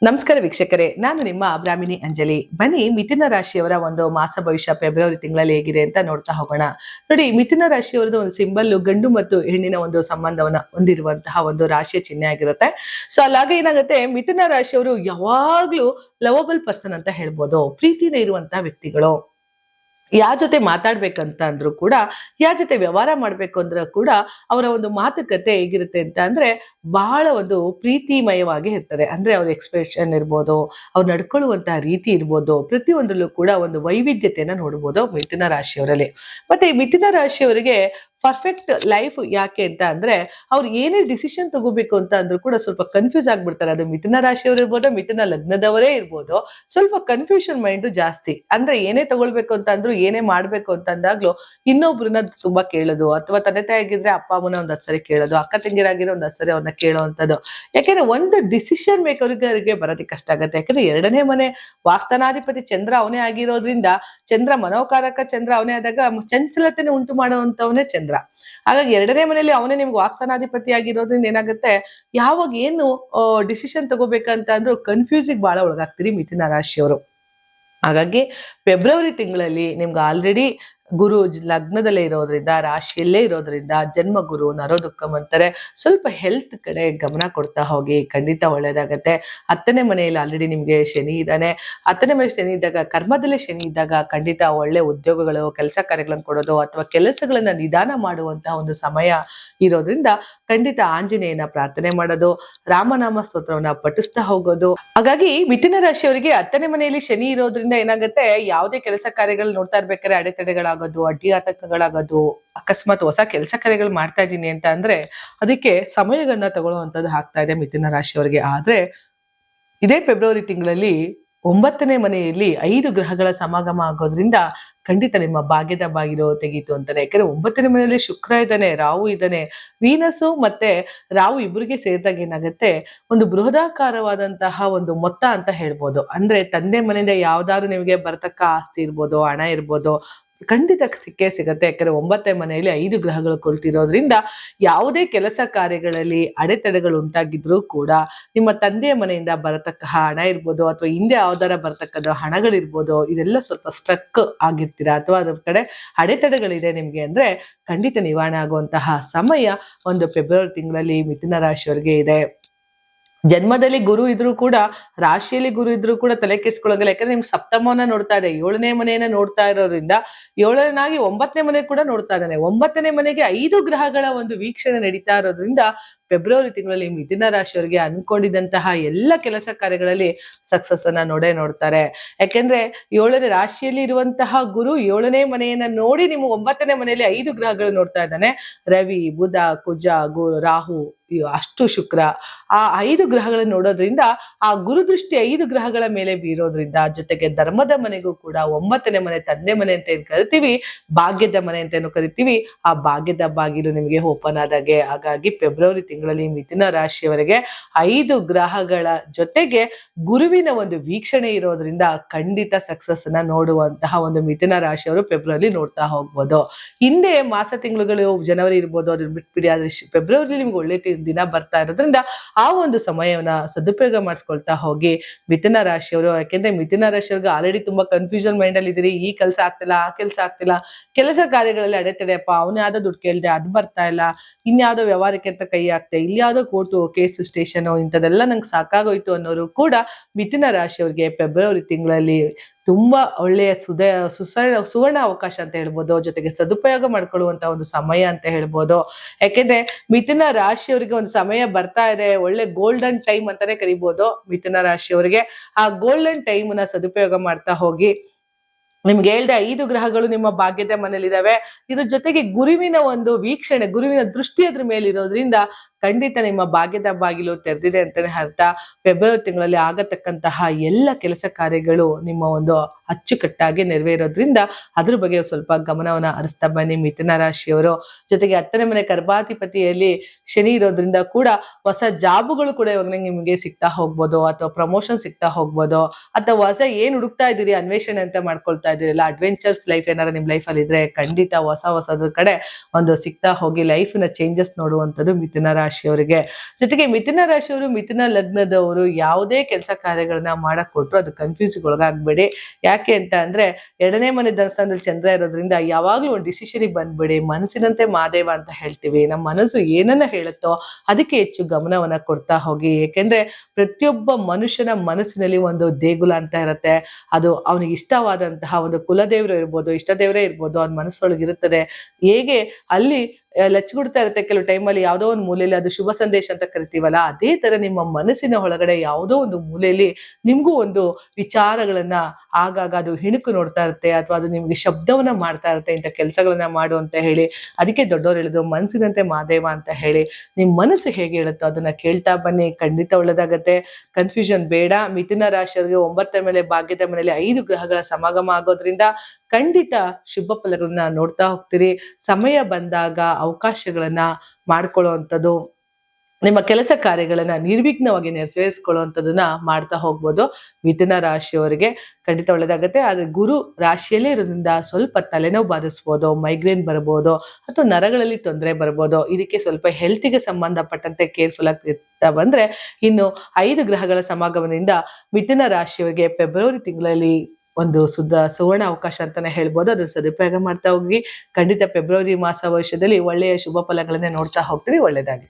ನಮಸ್ಕಾರ ವೀಕ್ಷಕರೇ, ನಾನು ನಿಮ್ಮ ಬ್ರಾಹ್ಮಿಣಿ ಅಂಜಲಿ. ಬನ್ನಿ ಮಿಥುನ ರಾಶಿಯವರ ಒಂದು ಮಾಸ ಭವಿಷ್ಯ ಫೆಬ್ರವರಿ ತಿಂಗಳಲ್ಲಿ ಹೇಗಿದೆ ಅಂತ ನೋಡ್ತಾ ಹೋಗೋಣ. ನೋಡಿ, ಮಿಥುನ ರಾಶಿಯವರದ್ದು ಒಂದು ಸಿಂಬಲ್ ಗಂಡು ಮತ್ತು ಹೆಣ್ಣಿನ ಒಂದು ಸಂಬಂಧವನ್ನ ಹೊಂದಿರುವಂತಹ ಒಂದು ರಾಶಿಯ ಚಿಹ್ನೆ ಆಗಿರುತ್ತೆ. ಸೊ ಅಲ್ಲಾಗ ಏನಾಗುತ್ತೆ, ಮಿಥುನ ರಾಶಿಯವರು ಯಾವಾಗ್ಲೂ ಲವಬಲ್ ಪರ್ಸನ್ ಅಂತ ಹೇಳ್ಬೋದು. ಪ್ರೀತಿನೇ ಇರುವಂತಹ ವ್ಯಕ್ತಿಗಳು. ಯಾರ ಜೊತೆ ಮಾತಾಡ್ಬೇಕಂತ ಅಂದ್ರೂ ಕೂಡ, ಯಾರ ಜೊತೆ ವ್ಯವಹಾರ ಮಾಡ್ಬೇಕು ಅಂದ್ರೂ ಕೂಡ ಅವರ ಒಂದು ಮಾತುಕತೆ ಹೇಗಿರುತ್ತೆ ಅಂತ ಅಂದ್ರೆ ಬಹಳ ಒಂದು ಪ್ರೀತಿಮಯವಾಗಿ ಇರ್ತದೆ. ಅಂದ್ರೆ ಅವ್ರ ಎಕ್ಸ್ಪ್ರೆಷನ್ ಇರ್ಬೋದು, ಅವ್ರು ನಡ್ಕೊಳ್ಳುವಂತಹ ರೀತಿ ಇರ್ಬೋದು, ಪ್ರತಿಯೊಂದರಲ್ಲೂ ಕೂಡ ಒಂದು ವೈವಿಧ್ಯತೆಯನ್ನ ನೋಡ್ಬೋದು ಮಿಥುನ ರಾಶಿಯವರಲ್ಲಿ. ಮತ್ತೆ ಈ ಮಿಥುನ ರಾಶಿಯವರಿಗೆ ಪರ್ಫೆಕ್ಟ್ ಲೈಫ್ ಯಾಕೆ ಅಂತ ಅಂದ್ರೆ, ಅವ್ರು ಏನೇ ಡಿಸಿಷನ್ ತಗೋಬೇಕು ಅಂತ ಅಂದ್ರೂ ಕೂಡ ಸ್ವಲ್ಪ ಕನ್ಫ್ಯೂಸ್ ಆಗ್ಬಿಡ್ತಾರೆ. ಅದು ಮಿಥುನ ರಾಶಿಯವರು ಇರ್ಬೋದು, ಮಿಥುನ ಲಗ್ನದವರೇ ಇರ್ಬೋದು, ಸ್ವಲ್ಪ ಕನ್ಫ್ಯೂಷನ್ ಮೈಂಡ್ ಜಾಸ್ತಿ. ಅಂದ್ರೆ ಏನೇ ತಗೊಳ್ಬೇಕು ಅಂತ ಅಂದ್ರು, ಏನೇ ಮಾಡ್ಬೇಕು ಅಂತ ಅಂದಾಗ್ಲೂ ಇನ್ನೊಬ್ರನ್ನ ತುಂಬಾ ಕೇಳೋದು, ಅಥವಾ ತಂದೆ ತಾಯಿ ಆಗಿದ್ರೆ ಅಪ್ಪ ಅಮ್ಮನ ಒಂದ್ ಸರಿ ಕೇಳೋದು, ಅಕ್ಕ ತಂಗಿರಾಗಿರೋ ಒಂದ್ ಸರಿ ಅವ್ರನ್ನ ಕೇಳೋವಂಥದ್ದು. ಯಾಕೆಂದ್ರೆ ಒಂದು ಡಿಸಿಷನ್ ಮೇಕರ್ಗೆ ಬರೋದಕ್ಕೆ ಕಷ್ಟ ಆಗತ್ತೆ. ಯಾಕಂದ್ರೆ ಎರಡನೇ ಮನೆ ವಾಸ್ತನಾಧಿಪತಿ ಚಂದ್ರ ಅವನೇ ಆಗಿರೋದ್ರಿಂದ, ಚಂದ್ರ ಮನೋಕಾರಕ ಚಂದ್ರ ಅವನೇ ಆದಾಗ ಚಂಚಲತೆನ ಉಂಟು ಮಾಡುವಂತವನೇ ಚಂದ್ರ. ಹಾಗಾಗಿ ಎರಡನೇ ಮನೆಯಲ್ಲಿ ಅವನೇ ನಿಮ್ಗೆ ವಾಕ್ಸ್ಥಾನಾಧಿಪತಿ ಆಗಿರೋದ್ರಿಂದ ಏನಾಗುತ್ತೆ, ಯಾವಾಗ ಏನು ಡಿಸಿಷನ್ ತಗೋಬೇಕಂತ ಅಂದ್ರೂ ಕನ್ಫ್ಯೂಸಿಗೆ ಬಹಳ ಒಳಗಾಗ್ತೀರಿ ಮಿಥುನ ರಾಶಿಯವರು. ಹಾಗಾಗಿ ಫೆಬ್ರವರಿ ತಿಂಗಳಲ್ಲಿ ನಿಮ್ಗೆ ಆಲ್ರೆಡಿ ಗುರು ಲಗ್ನದಲ್ಲೇ ಇರೋದ್ರಿಂದ, ರಾಶಿಯಲ್ಲೇ ಇರೋದ್ರಿಂದ, ಜನ್ಮ ಗುರು ನರೋದುಃಖಂ ಅಂತಾರೆ, ಸ್ವಲ್ಪ ಹೆಲ್ತ್ ಕಡೆ ಗಮನ ಕೊಡ್ತಾ ಹೋಗಿ, ಖಂಡಿತ ಒಳ್ಳೇದಾಗತ್ತೆ. 10ನೇ ಮನೆಯಲ್ಲಿ ಆಲ್ರೆಡಿ ನಿಮ್ಗೆ ಶನಿ ಇದ್ದಾನೆ. 10ನೇ ಮನೆ ಶನಿ ಇದ್ದಾಗ, ಕರ್ಮದಲ್ಲೇ ಶನಿ ಇದ್ದಾಗ ಖಂಡಿತ ಒಳ್ಳೆ ಉದ್ಯೋಗಗಳು, ಕೆಲಸ ಕಾರ್ಯಗಳನ್ನು ಕೊಡೋದು, ಅಥವಾ ಕೆಲಸಗಳನ್ನ ನಿಧಾನ ಮಾಡುವಂತಹ ಒಂದು ಸಮಯ ಇರೋದ್ರಿಂದ ಖಂಡಿತ ಆಂಜನೇಯನ ಪ್ರಾರ್ಥನೆ ಮಾಡೋದು, ರಾಮನಾಮ ಸ್ತೋತ್ರವನ್ನ ಪಠಿಸ್ತಾ ಹೋಗೋದು. ಹಾಗಾಗಿ ಮಿಥುನ ರಾಶಿಯವರಿಗೆ 10ನೇ ಮನೆಯಲ್ಲಿ ಶನಿ ಇರೋದ್ರಿಂದ ಏನಾಗುತ್ತೆ, ಯಾವುದೇ ಕೆಲಸ ಕಾರ್ಯಗಳು ನೋಡ್ತಾ ಇರ್ಬೇಕಾದ್ರೆ ಅಡೆತಡೆಗಳಾಗೋದು, ಅಡ್ಡಿ ಆತಂಕಗಳಾಗೋದು, ಅಕಸ್ಮಾತ್ ಹೊಸ ಕೆಲಸ ಕಾರ್ಯಗಳು ಮಾಡ್ತಾ ಇದ್ದೀನಿ ಅಂತ ಅಂದ್ರೆ ಅದಕ್ಕೆ ಸಮಯಗಳನ್ನ ತಗೊಳ್ಳುವಂಥದ್ದು ಆಗ್ತಾ ಇದೆ ಮಿಥುನ ರಾಶಿಯವರಿಗೆ. ಆದ್ರೆ ಇದೇ ಫೆಬ್ರವರಿ ತಿಂಗಳಲ್ಲಿ 9ನೇ ಮನೆಯಲ್ಲಿ 5 ಗ್ರಹಗಳ ಸಮಾಗಮ ಆಗೋದ್ರಿಂದ ಖಂಡಿತ ನಿಮ್ಮ ಭಾಗ್ಯದ ಬಾಗಿಲು ತೆಗೀತು ಅಂತಾನೆ. ಯಾಕಂದ್ರೆ 9ನೇ ಮನೆಯಲ್ಲಿ ಶುಕ್ರ ಇದ್ದಾನೆ, ರಾಹು ಇದ್ದಾನೆ. ವೀನಸ್ಸು ಮತ್ತೆ ರಾಹು ಇಬ್ಬರಿಗೆ ಸೇರಿದಾಗ ಏನಾಗುತ್ತೆ, ಒಂದು ಬೃಹದಾಕಾರವಾದಂತಹ ಒಂದು ಮೊತ್ತ ಅಂತ ಹೇಳ್ಬೋದು. ಅಂದ್ರೆ ತಂದೆ ಮನೆಯಿಂದ ಯಾವ್ದಾದ್ರು ನಿಮಗೆ ಬರತಕ್ಕ ಆಸ್ತಿ ಇರ್ಬೋದು, ಹಣ ಇರ್ಬೋದು, ಖಂಡಿತ ಸಿಕ್ಕೇ ಸಿಗತ್ತೆ. ಯಾಕಂದ್ರೆ 9ನೇ ಮನೆಯಲ್ಲಿ 5 ಗ್ರಹಗಳು ಕೊಳ್ತಿರೋದ್ರಿಂದ ಯಾವುದೇ ಕೆಲಸ ಕಾರ್ಯಗಳಲ್ಲಿ ಅಡೆತಡೆಗಳು ಉಂಟಾಗಿದ್ರು ಕೂಡ ನಿಮ್ಮ ತಂದೆಯ ಮನೆಯಿಂದ ಬರತಕ್ಕ ಹಣ ಇರ್ಬೋದು, ಅಥವಾ ಹಿಂದೆ ಯಾವ್ದಾರ ಬರತಕ್ಕದ್ದು ಹಣಗಳಿರ್ಬೋದು, ಇದೆಲ್ಲ ಸ್ವಲ್ಪ ಸ್ಟ್ರಕ್ ಆಗಿರ್ತೀರಾ, ಅಥವಾ ಅದ್ರ ಕಡೆ ಅಡೆತಡೆಗಳಿದೆ ನಿಮ್ಗೆ ಅಂದ್ರೆ ಖಂಡಿತ ನಿವಾರಣೆ ಆಗುವಂತಹ ಸಮಯ ಒಂದು ಫೆಬ್ರವರಿ ತಿಂಗಳಲ್ಲಿ ಮಿಥುನ ರಾಶಿಯವರಿಗೆ ಇದೆ. ಜನ್ಮದಲ್ಲಿ ಗುರು ಇದ್ರು ಕೂಡ, ರಾಶಿಯಲ್ಲಿ ಗುರು ಇದ್ರು ಕೂಡ ತಲೆ ಕೆಡ್ಸ್ಕೊಳ್ಳೋಂಗಿಲ್ಲ. ಯಾಕಂದ್ರೆ ನಿಮ್ಗೆ ಸಪ್ತಮವನ್ನ ನೋಡ್ತಾ ಇದೆ, 7ನೇ ಮನೆಯನ್ನ ನೋಡ್ತಾ ಇರೋದ್ರಿಂದ 7ನೇನಾಗಿ 9ನೇ ಮನೆ ಕೂಡ ನೋಡ್ತಾ ಇದ್ದಾನೆ. 9ನೇ ಮನೆಗೆ 5 ಗ್ರಹಗಳ ಒಂದು ವೀಕ್ಷಣೆ ನಡೀತಾ ಇರೋದ್ರಿಂದ ಫೆಬ್ರವರಿ ತಿಂಗಳಲ್ಲಿ ಮಿಥುನ ರಾಶಿಯವರಿಗೆ ಅನ್ಕೊಂಡಿದ್ದಂತಹ ಎಲ್ಲ ಕೆಲಸ ಕಾರ್ಯಗಳಲ್ಲಿ ಸಕ್ಸಸ್ ಅನ್ನ ನೋಡ್ತಾರೆ. ಯಾಕೆಂದ್ರೆ 7ನೇ ರಾಶಿಯಲ್ಲಿ ಇರುವಂತಹ ಗುರು 7ನೇ ಮನೆಯನ್ನ ನೋಡಿ ನಿಮ್ಮ 9ನೇ ಮನೆಯಲ್ಲಿ 5 ಗ್ರಹಗಳು ನೋಡ್ತಾ ಇದ್ದಾನೆ. ರವಿ, ಬುಧ, ಕುಜ, ಗುರು, ರಾಹು, ಅಷ್ಟು ಶುಕ್ರ, ಆ 5 ಗ್ರಹಗಳನ್ನು ನೋಡೋದ್ರಿಂದ, ಆ ಗುರು ದೃಷ್ಟಿ 5 ಗ್ರಹಗಳ ಮೇಲೆ ಬೀರೋದ್ರಿಂದ, ಜೊತೆಗೆ ಧರ್ಮದ ಮನೆಗೂ ಕೂಡ 9ನೇ ಮನೆ ತಂದೆ ಮನೆ ಅಂತ ಏನ್ ಕರಿತೀವಿ, ಭಾಗ್ಯದ ಮನೆ ಅಂತ ಏನು ಕರಿತೀವಿ, ಆ ಭಾಗ್ಯದ ಬಾಗಿಲು ನಿಮಗೆ ಓಪನ್ ಆದಾಗೆ. ಹಾಗಾಗಿ ಫೆಬ್ರವರಿ ತಿಂಗಳಲ್ಲಿ ಮಿಥುನ ರಾಶಿಯವರಿಗೆ 5 ಗ್ರಹಗಳ ಜೊತೆಗೆ ಗುರುವಿನ ಒಂದು ವೀಕ್ಷಣೆ ಇರೋದ್ರಿಂದ ಖಂಡಿತ ಸಕ್ಸಸ್ ಅನ್ನ ನೋಡುವಂತಹ ಒಂದು ಮಿಥುನ ರಾಶಿಯವರು ಫೆಬ್ರವರಿ ನೋಡ್ತಾ ಹೋಗ್ಬೋದು. ಹಿಂದೆ ಮಾಸ ತಿಂಗಳುಗಳು ಜನವರಿ ಇರ್ಬೋದು, ಅದನ್ನ ಬಿಟ್ಬಿಡಿ. ಆದ್ರೆ ಫೆಬ್ರವರಿ ನಿಮ್ಗೆ ಒಳ್ಳೆ ದಿನ ಬರ್ತಾ ಇರೋದ್ರಿಂದ ಆ ಒಂದು ಸಮಯವನ್ನ ಸದುಪಯೋಗ ಮಾಡಿಸ್ಕೊಳ್ತಾ ಹೋಗಿ ಮಿಥುನ ರಾಶಿಯವರು. ಯಾಕೆಂದ್ರೆ ಮಿಥುನ ರಾಶಿಯವ್ರಿಗೆ ಆಲ್ರೆಡಿ ತುಂಬಾ ಕನ್ಫ್ಯೂಷನ್ ಮೈಂಡ್ ಅಲ್ಲಿ ಇದ್ದೀರಿ. ಈ ಕೆಲಸ ಆಗ್ತಿಲ್ಲ, ಆ ಕೆಲಸ ಆಗ್ತಿಲ್ಲ, ಕೆಲಸ ಕಾರ್ಯಗಳಲ್ಲಿ ಅಡೆತಡೆಯಪ್ಪ, ಅವನು ಯಾವ್ದೋ ದುಡ್ಡು ಕೇಳ್ದೆ ಅದು ಬರ್ತಾ ಇಲ್ಲ, ಇನ್ಯಾವುದೋ ವ್ಯವಹಾರಕ್ಕೆ ಅಂತ ಕೈ ಹಾಕ್ತೆ, ಇಲ್ಲಿ ಯಾವ್ದೋ ಕೋರ್ಟು ಕೇಸು ಸ್ಟೇಷನ್, ಇಂಥದೆಲ್ಲ ನಂಗೆ ಸಾಕಾಗೋಯ್ತು ಅನ್ನೋರು ಕೂಡ ಮಿಥುನ ರಾಶಿಯವ್ರಿಗೆ ಫೆಬ್ರವರಿ ತಿಂಗಳಲ್ಲಿ ತುಂಬಾ ಒಳ್ಳೆಯ ಸುವರ್ಣ ಅವಕಾಶ ಅಂತ ಹೇಳ್ಬೋದು, ಜೊತೆಗೆ ಸದುಪಯೋಗ ಮಾಡ್ಕೊಳ್ಳುವಂತ ಒಂದು ಸಮಯ ಅಂತ ಹೇಳ್ಬೋದು. ಯಾಕೆಂದ್ರೆ ಮಿಥುನ ರಾಶಿಯವರಿಗೆ ಒಂದು ಸಮಯ ಬರ್ತಾ ಇದೆ, ಒಳ್ಳೆ ಗೋಲ್ಡನ್ ಟೈಮ್ ಅಂತಾನೆ ಕರಿಬಹುದು ಮಿಥುನ ರಾಶಿಯವರಿಗೆ. ಆ ಗೋಲ್ಡನ್ ಟೈಮ್ ನ ಸದುಪಯೋಗ ಮಾಡ್ತಾ ಹೋಗಿ. ನಿಮ್ಗೆ ಹೇಳ್ದೆ 5 ಗ್ರಹಗಳು ನಿಮ್ಮ ಭಾಗ್ಯದ ಮನೇಲಿ ಇದಾವೆ. ಇದ್ರ ಜೊತೆಗೆ ಗುರುವಿನ ಒಂದು ವೀಕ್ಷಣೆ, ಗುರುವಿನ ದೃಷ್ಟಿ ಅದ್ರ ಮೇಲೆ ಇರೋದ್ರಿಂದ ಖಂಡಿತ ನಿಮ್ಮ ಭಾಗ್ಯದ ಬಾಗಿಲು ತೆರೆದಿದೆ ಅಂತಾನೆ ಅರ್ಥ. ಫೆಬ್ರವರಿ ತಿಂಗಳಲ್ಲಿ ಆಗತಕ್ಕಂತಹ ಎಲ್ಲ ಕೆಲಸ ಕಾರ್ಯಗಳು ನಿಮ್ಮ ಒಂದು ಅಚ್ಚುಕಟ್ಟಾಗಿ ನೆರವೇರೋದ್ರಿಂದ ಅದ್ರ ಬಗ್ಗೆ ಸ್ವಲ್ಪ ಗಮನವನ್ನ ಹರಿಸ್ತಾ ಬನ್ನಿ ಮಿಥುನ ರಾಶಿಯವರು. ಜೊತೆಗೆ 10ನೇ ಮನೆ ಗರ್ಭಾಧಿಪತಿಯಲ್ಲಿ ಶನಿ ಇರೋದ್ರಿಂದ ಕೂಡ ಹೊಸ ಜಾಬುಗಳು ಕೂಡ ಇವಾಗ ನಿಮ್ಗೆ ಸಿಗ್ತಾ ಹೋಗ್ಬೋದು, ಅಥವಾ ಪ್ರಮೋಷನ್ ಸಿಗ್ತಾ ಹೋಗ್ಬೋದು, ಅಥವಾ ಹೊಸ ಏನ್ ಹುಡುಕ್ತಾ ಇದ್ದೀರಿ, ಅನ್ವೇಷಣೆ ಅಂತ ಮಾಡ್ಕೊಳ್ತಾ ಇದ್ದೀರಲ್ಲ, ಅಡ್ವೆಂಚರ್ಸ್ ಲೈಫ್ ಏನಾರ ನಿಮ್ ಲೈಫ್ ಅಲ್ಲಿ ಇದ್ರೆ ಖಂಡಿತ ಹೊಸದ್ರ ಕಡೆ ಒಂದು ಸಿಗ್ತಾ ಹೋಗಿ ಲೈಫ್ ನ ಚೇಂಜಸ್ ನೋಡುವಂಥದ್ದು ಮಿಥುನ ರಾಶಿ ರಾಶಿಯವರಿಗೆ. ಜೊತೆಗೆ ಮಿಥುನ ರಾಶಿಯವರು, ಮಿಥುನ ಲಗ್ನದವರು ಯಾವುದೇ ಕೆಲಸ ಕಾರ್ಯಗಳನ್ನ ಮಾಡಕ್ ಕೊಟ್ರು ಅದು ಕನ್ಫ್ಯೂಸ್ ಒಳಗಾಗ್ಬೇಡಿ. ಯಾಕೆ ಅಂತ ಅಂದ್ರೆ 2ನೇ ಮನೆ ದರ್ಶನದಲ್ಲಿ ಚಂದ್ರ ಇರೋದ್ರಿಂದ ಯಾವಾಗ್ಲೂ ಒಂದು ಡಿಸಿಷನ್ ಬಂದ್ಬಿಡಿ. ಮನಸ್ಸಿನಂತೆ ಮಾದೇವ ಅಂತ ಹೇಳ್ತೀವಿ. ನಮ್ಮ ಮನಸ್ಸು ಏನನ್ನ ಹೇಳುತ್ತೋ ಅದಕ್ಕೆ ಹೆಚ್ಚು ಗಮನವನ್ನ ಕೊಡ್ತಾ ಹೋಗಿ. ಏಕೆಂದ್ರೆ ಪ್ರತಿಯೊಬ್ಬ ಮನುಷ್ಯನ ಮನಸ್ಸಿನಲ್ಲಿ ಒಂದು ದೇಗುಲ ಅಂತ ಇರುತ್ತೆ. ಅದು ಅವನಿಗೆ ಇಷ್ಟವಾದಂತಹ ಒಂದು ಕುಲದೇವರು ಇರ್ಬೋದು, ಇಷ್ಟ ದೇವರೇ ಇರ್ಬೋದು, ಅವನ ಮನಸ್ಸೊಳಗೆ ಇರುತ್ತದೆ. ಹೇಗೆ ಅಲ್ಲಿ ಲಚ್ಚಿಗುಡ್ತಾ ಇರುತ್ತೆ ಕೆಲವು ಟೈಮಲ್ಲಿ ಯಾವುದೋ ಒಂದು ಮೂಲೆಯಲ್ಲಿ, ಅದು ಶುಭ ಸಂದೇಶ ಅಂತ ಕರಿತೀವಲ್ಲ, ಅದೇ ತರ ನಿಮ್ಮ ಮನಸ್ಸಿನ ಒಳಗಡೆ ಯಾವುದೋ ಒಂದು ಮೂಲೆಯಲ್ಲಿ ನಿಮ್ಗೂ ಒಂದು ವಿಚಾರಗಳನ್ನ ಆಗಾಗ ಅದು ಹಿಣುಕು ನೋಡ್ತಾ ಇರುತ್ತೆ, ಅಥವಾ ಅದು ನಿಮ್ಗೆ ಶಬ್ದವನ್ನ ಮಾಡ್ತಾ ಇರುತ್ತೆ, ಇಂಥ ಕೆಲಸಗಳನ್ನ ಮಾಡು ಅಂತ ಹೇಳಿ. ಅದಕ್ಕೆ ದೊಡ್ಡವರು ಹೇಳಿದ್ರು ಮನಸ್ಸಿನಂತೆ ಮಾದೇವ ಅಂತ ಹೇಳಿ. ನಿಮ್ ಮನಸ್ಸು ಹೇಗೆ ಹೇಳುತ್ತೋ ಅದನ್ನ ಕೇಳ್ತಾ ಬನ್ನಿ, ಖಂಡಿತ ಒಳ್ಳೆದಾಗತ್ತೆ. ಕನ್ಫ್ಯೂಷನ್ ಬೇಡ. ಮಿಥುನ ರಾಶಿಯವರಿಗೆ 9ನೇ ಮನೆ ಭಾಗ್ಯದ ಮನೆಯಲ್ಲಿ 5 ಗ್ರಹಗಳ ಸಮಾಗಮ ಆಗೋದ್ರಿಂದ ಖಂಡಿತ ಶುಭ ಫಲಗಳನ್ನ ನೋಡ್ತಾ ಹೋಗ್ತೀರಿ. ಸಮಯ ಬಂದಾಗ ಅವಕಾಶಗಳನ್ನ ಮಾಡ್ಕೊಳ್ಳುವಂಥದ್ದು, ನಿಮ್ಮ ಕೆಲಸ ಕಾರ್ಯಗಳನ್ನ ನಿರ್ವಿಘ್ನವಾಗಿ ನೆರವೇರಿಸ್ಕೊಳ್ಳುವಂಥದ್ದನ್ನ ಮಾಡ್ತಾ ಹೋಗ್ಬೋದು. ಮಿಥುನ ರಾಶಿಯವರಿಗೆ ಖಂಡಿತ ಒಳ್ಳೆದಾಗತ್ತೆ. ಆದ್ರೆ ಗುರು ರಾಶಿಯಲ್ಲೇ ಇರೋದ್ರಿಂದ ಸ್ವಲ್ಪ ತಲೆನೋವು ಬಾಧಿಸ್ಬೋದು, ಮೈಗ್ರೇನ್ ಬರ್ಬೋದು, ಅಥವಾ ನರಗಳಲ್ಲಿ ತೊಂದರೆ ಬರ್ಬೋದು. ಇದಕ್ಕೆ ಸ್ವಲ್ಪ ಹೆಲ್ತಿಗೆ ಸಂಬಂಧಪಟ್ಟಂತೆ ಕೇರ್ಫುಲ್ ಆಗ್ತಾ ಬಂದ್ರೆ, ಇನ್ನು 5 ಗ್ರಹಗಳ ಸಮಾಗಮದಿಂದ ಮಿಥುನ ರಾಶಿಯವರಿಗೆ ಫೆಬ್ರವರಿ ತಿಂಗಳಲ್ಲಿ ಒಂದು ಸುವರ್ಣ ಅವಕಾಶ ಅಂತಾನೆ ಹೇಳ್ಬೋದು. ಅದನ್ನ ಸದುಪಯೋಗ ಮಾಡ್ತಾ ಹೋಗಿ. ಖಂಡಿತ ಫೆಬ್ರವರಿ ಮಾಸ ಭವಿಷ್ಯದಲ್ಲಿ ಒಳ್ಳೆಯ ಶುಭ ಫಲಗಳನ್ನೇ ನೋಡ್ತಾ ಹೋಗ್ತೀರಿ. ಒಳ್ಳೆದಾಗಿ.